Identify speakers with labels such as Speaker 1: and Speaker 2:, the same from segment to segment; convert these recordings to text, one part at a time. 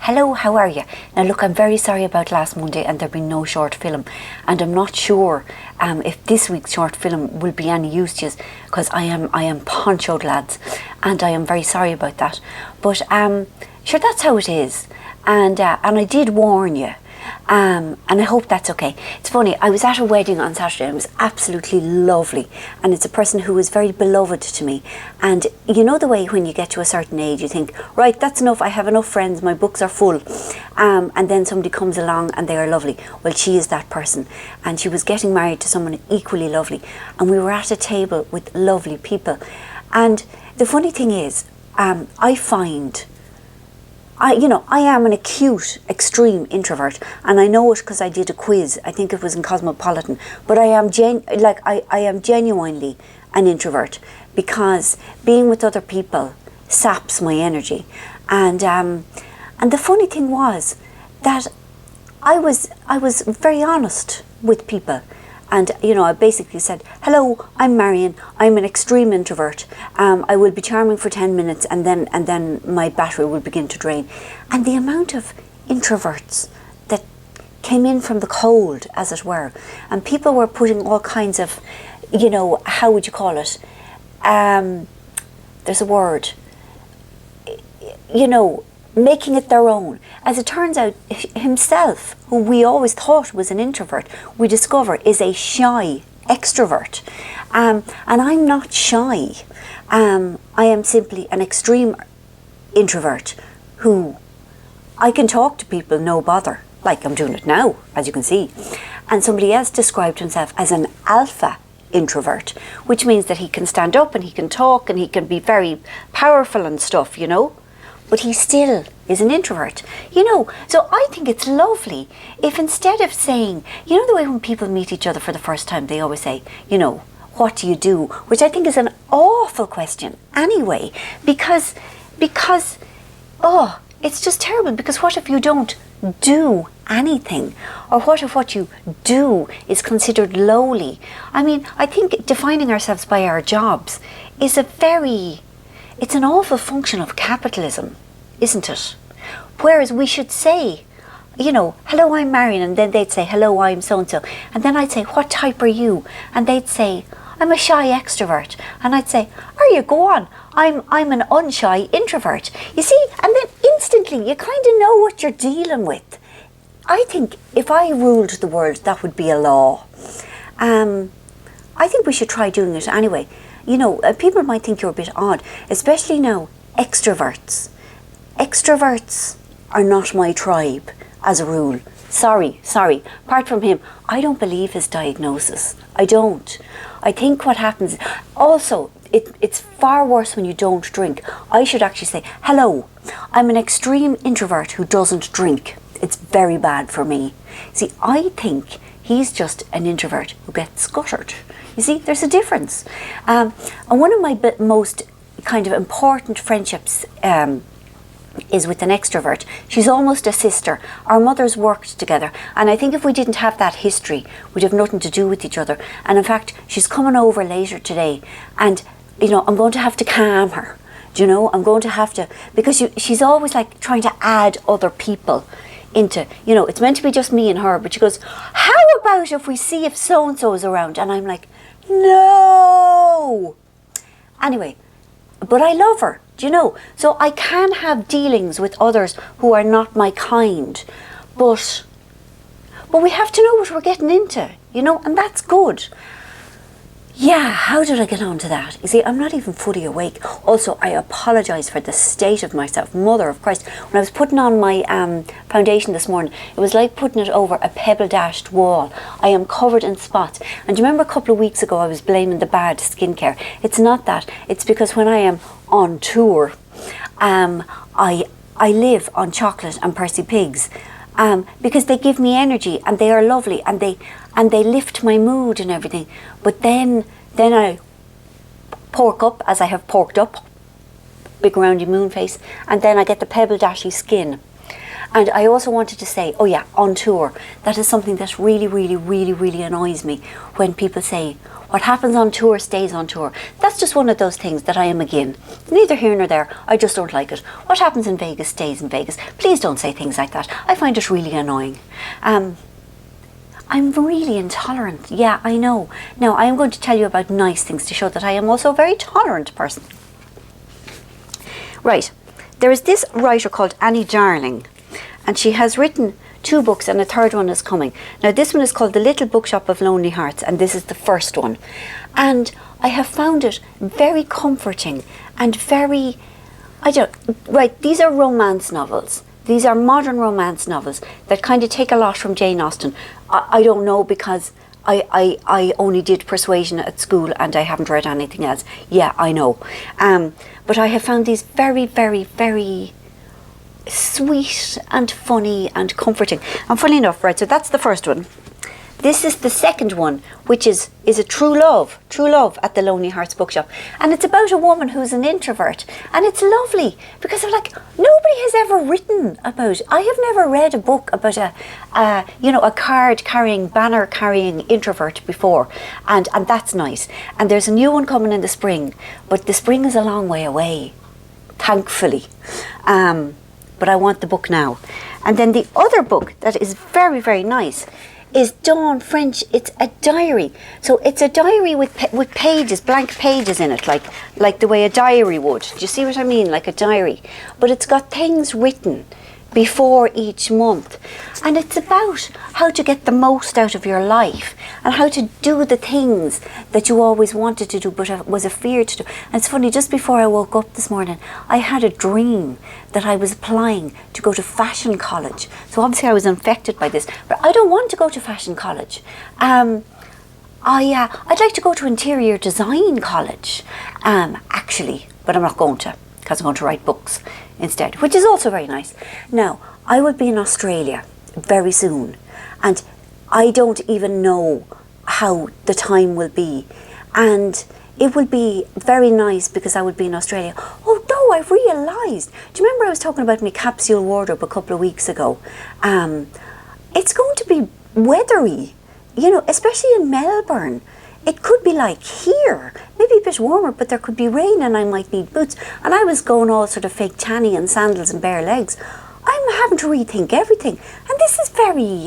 Speaker 1: hello, how are you? Now look, I'm very sorry about last Monday and there'll be no short film, and I'm not sure if this week's short film will be any use to you, because I am ponchoed, lads, and I am very sorry about that. But sure, that's how it is, and I did warn you. And I hope that's okay. It's funny, I was at a wedding on Saturday and it was absolutely lovely, and it's a person who is very beloved to me. And you know the way when you get to a certain age you think, right, that's enough, I have enough friends, my books are full, and then somebody comes along and they are lovely. Well, she is that person, and she was getting married to someone equally lovely, and we were at a table with lovely people. And the funny thing is, I find I am an acute, extreme introvert, and I know it because I did a quiz. I think it was in Cosmopolitan. But I am genuinely an introvert, because being with other people saps my energy. And the funny thing was that I was very honest with people. And I basically said, hello, I'm Marian, I'm an extreme introvert, I will be charming for 10 minutes and then my battery will begin to drain. And the amount of introverts that came in from the cold, as it were, and people were putting all kinds of, how would you call it, there's a word, making it their own. As it turns out, himself, who we always thought was an introvert, we discover is a shy extrovert. And I'm not shy. I am simply an extreme introvert who I can talk to people no bother, like I'm doing it now, as you can see. And somebody else described himself as an alpha introvert, which means that he can stand up and he can talk and he can be very powerful and stuff, but he still is an introvert, So I think it's lovely if, instead of saying, the way when people meet each other for the first time, they always say, what do you do? Which I think is an awful question anyway, because it's just terrible, because what if you don't do anything? Or what if what you do is considered lowly? I mean, I think defining ourselves by our jobs is it's an awful function of capitalism, isn't it? Whereas we should say, hello, I'm Marian, and then they'd say, hello, I'm so-and-so. And then I'd say, what type are you? And they'd say, I'm a shy extrovert. And I'd say, are you? Go on. I'm an unshy introvert. You see, and then instantly you kind of know what you're dealing with. I think if I ruled the world, that would be a law. I think we should try doing it anyway. People might think you're a bit odd, especially now, extroverts. Extroverts are not my tribe, as a rule. Sorry. Apart from him, I don't believe his diagnosis. I don't. I think what happens, also, it's far worse when you don't drink. I should actually say, hello, I'm an extreme introvert who doesn't drink. It's very bad for me. See, I think he's just an introvert who gets scuttered. You see, there's a difference. And one of my most kind of important friendships is with an extrovert. She's almost a sister. Our mothers worked together, and I think if we didn't have that history, we'd have nothing to do with each other. And in fact, she's coming over later today, and I'm going to have to calm her. I'm going to have to, because she's always like trying to add other people into, it's meant to be just me and her, but she goes, how about if we see if so-and-so is around? And I'm like, no. Anyway, but I love her, so I can have dealings with others who are not my kind, but we have to know what we're getting into, and that's good. Yeah, how did I get on to that? You see, I'm not even fully awake. Also, I apologise for the state of myself. Mother of Christ. When I was putting on my foundation this morning, it was like putting it over a pebble-dashed wall. I am covered in spots. And do you remember a couple of weeks ago I was blaming the bad skincare? It's not that. It's because when I am on tour, I live on chocolate and Percy Pigs. Because they give me energy and they are lovely and they lift my mood and everything. But then I pork up, as I have porked up, big roundy moon face, and then I get the pebble dashy skin. And I also wanted to say, oh yeah, on tour, that is something that really, really, really, really annoys me when people say, What happens on tour stays on tour. That's just one of those things that I am again. Neither here nor there. I just don't like it. What happens in Vegas stays in Vegas. Please don't say things like that. I find it really annoying. I'm really intolerant. Yeah, I know. Now, I am going to tell you about nice things to show that I am also a very tolerant person. Right. There is this writer called Annie Darling, and she has written 2 books, and a 3rd one is coming. Now, this one is called The Little Bookshop of Lonely Hearts, and this is the first one. And I have found it very comforting and very, right, these are romance novels. These are modern romance novels that kind of take a lot from Jane Austen. I don't know, because I only did Persuasion at school and I haven't read anything else. Yeah, I know. But I have found these very, very, very sweet and funny and comforting. And funny enough, right, so that's the first one. This is the second one, which is a True Love at the Lonely Hearts Bookshop. And it's about a woman who's an introvert. And it's lovely, because I'm like, nobody has ever written about, I have never read a book about a card-carrying, banner-carrying introvert before. And that's nice. And there's a new one coming in the spring, but the spring is a long way away, thankfully. But I want the book now. And then the other book that is very, very nice is Dawn French. It's a diary. So it's a diary with pages, blank pages in it, like the way a diary would. Do you see what I mean? Like a diary. But it's got things written before each month. And it's about how to get the most out of your life and how to do the things that you always wanted to do but was afraid to do. And it's funny, just before I woke up this morning, I had a dream that I was applying to go to fashion college. So obviously I was infected by this, but I don't want to go to fashion college. I'd like to go to interior design college, actually, but I'm not going to, because I'm going to write books instead, which is also very nice. Now, I will be in Australia very soon, and I don't even know how the time will be, and it will be very nice because I would be in Australia. Although I've realised, do you remember I was talking about my capsule wardrobe a couple of weeks ago? It's going to be weathery, especially in Melbourne. It could be like here, maybe a bit warmer, but there could be rain and I might need boots. And I was going all sort of fake tanny and sandals and bare legs. I'm having to rethink everything. And this is very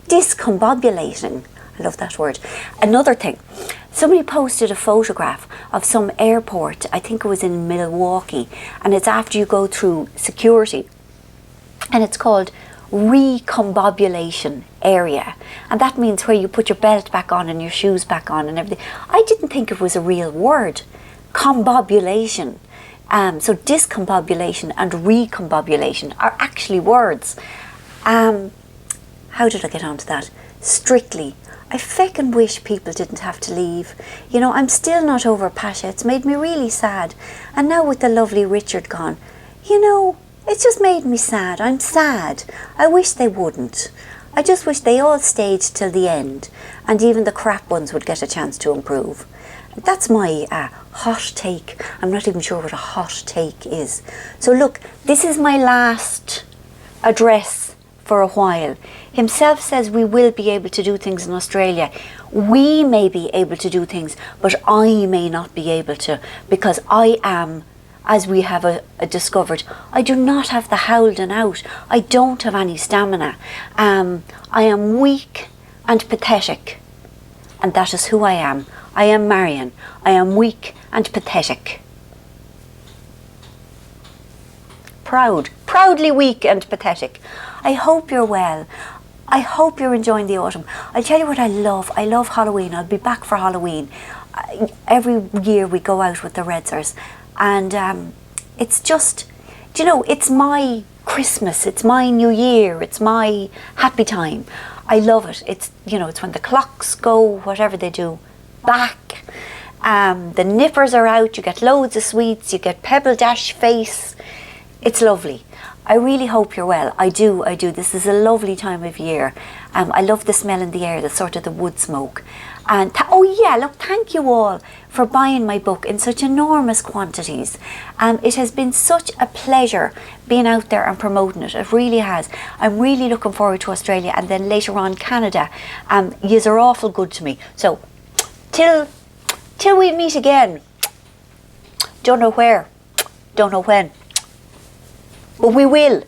Speaker 1: discombobulating. I love that word. Another thing, somebody posted a photograph of some airport, I think it was in Milwaukee, and it's after you go through security. And it's called recombobulation area, and that means where you put your belt back on and your shoes back on and everything. I didn't think it was a real word, combobulation. So discombobulation and recombobulation are actually words. How did I get onto that? Strictly, I feckin' wish people didn't have to leave. I'm still not over Pasha. It's made me really sad. And now with the lovely Richard gone, it's just made me sad. I'm sad. I wish they wouldn't. I just wish they all stayed till the end, and even the crap ones would get a chance to improve. That's my hot take. I'm not even sure what a hot take is. So look, this is my last address for a while. Himself says we will be able to do things in Australia. We may be able to do things, but I may not be able to, because I am, as we have discovered, I do not have the howling out. I don't have any stamina. I am weak and pathetic. And that is who I am. I am Marian. I am weak and pathetic. Proudly weak and pathetic. I hope you're well. I hope you're enjoying the autumn. I'll tell you what I love. I love Halloween. I'll be back for Halloween. Every year we go out with the Redzers. And it's just, it's my Christmas, it's my New Year, it's my happy time. I love it. It's, it's when the clocks go, whatever they do, back. The nippers are out, you get loads of sweets, you get Pebble Dash face. It's lovely. I really hope you're well. I do. This is a lovely time of year. I love the smell in the air, the sort of the wood smoke. And thank you all for buying my book in such enormous quantities. It has been such a pleasure being out there and promoting it. It really has. I'm really looking forward to Australia and then later on Canada. Yous are awful good to me. So till we meet again. Don't know where, don't know when, but we will.